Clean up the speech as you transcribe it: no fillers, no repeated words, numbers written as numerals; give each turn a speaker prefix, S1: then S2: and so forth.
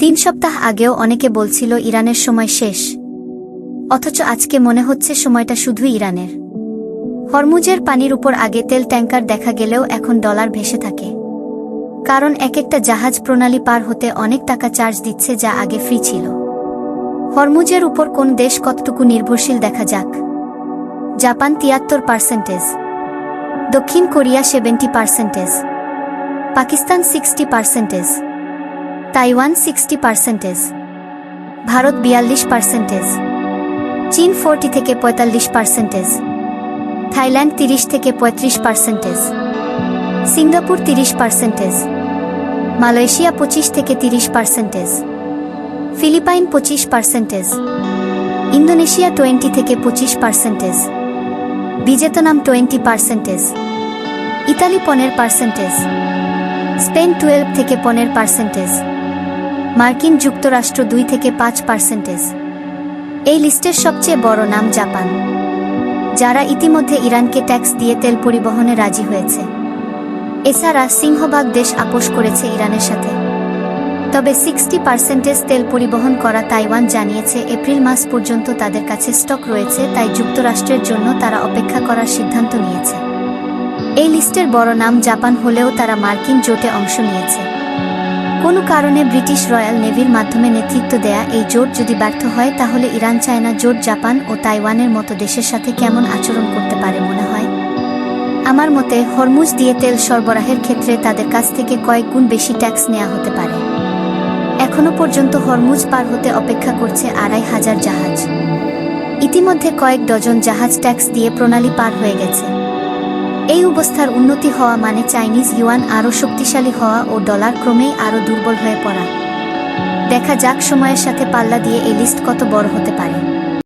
S1: 3 সপ্তাহ আগেও অনেকে বলছিল ইরানের সময় শেষ, অথচ আজকে মনে হচ্ছে সময়টা শুধু ইরানের। হরমুজের পানির উপর আগে তেল ট্যাঙ্কার দেখা গেলেও এখন ডলার ভেসে থাকে, কারণ এক একটা জাহাজ প্রণালী পার হতে অনেক টাকা চার্জ দিচ্ছে যা আগে ফ্রি ছিল। হরমুজের উপর কোন দেশ কতটুকু নির্ভরশীল দেখা যাক। জাপান 73%, দক্ষিণ কোরিয়া 70%, পাকিস্তান 60%, তাইওয়ান 60%, ভারত 42%, চীন 40 থেকে 45%, থাইল্যান্ড 30 থেকে 35%, সিঙ্গাপুর 30%, মালয়েশিয়া 25 থেকে 30%, ফিলিপাইন 25%, ইন্দোনেশিয়া 20 থেকে 25%, ভিয়েতনাম 20%, ইতালি 15%, স্পেন 12 থেকে 15%, মার্কিন যুক্তরাষ্ট্র 2 থেকে 5%। এই লিস্টের সবচেয়ে বড় নাম জাপান, যারা ইতিমধ্যে ইরানকে ট্যাক্স দিয়ে তেল পরিবহনে রাজি হয়েছে। এছাড়া সিংহভাগ দেশ আপোষ করেছে ইরানের সাথে। তবে 60% তেল পরিবহন করা তাইওয়ান জানিয়েছে এপ্রিল মাস পর্যন্ত তাদের কাছে স্টক রয়েছে, তাই যুক্তরাষ্ট্রের জন্য তারা অপেক্ষা করার সিদ্ধান্ত নিয়েছে। এই লিস্টের বড় নাম জাপান হলেও তারা মার্কিন জোটে অংশ নিয়েছে। কোনো কারণে ব্রিটিশ রয়্যাল নেভির মাধ্যমে নেতৃত্ব দেয়া এই জোট যদি ব্যর্থ হয়, তাহলে ইরান চায়না জোট জাপান ও তাইওয়ানের মতো দেশের সাথে কেমন আচরণ করতে পারে মনে হয়? আমার মতে হরমুজ দিয়ে তেল সরবরাহের ক্ষেত্রে তাদের কাছ থেকে কয়েক গুণ বেশি ট্যাক্স নেওয়া হতে পারে। এখনো পর্যন্ত হরমুজ পার হতে অপেক্ষা করছে 2,500 জাহাজ। ইতিমধ্যে কয়েক ডজন জাহাজ ট্যাক্স দিয়ে প্রণালী পার হয়ে গেছে। এই অবস্থার উন্নতি হওয়া মানে চাইনিজ ইউয়ান আরও শক্তিশালী হওয়া ও ডলার ক্রমেই আরও দুর্বল হয়ে পড়া। দেখা যাক সময়ের সাথে পাল্লা দিয়ে এই লিস্ট কত বড় হতে পারে।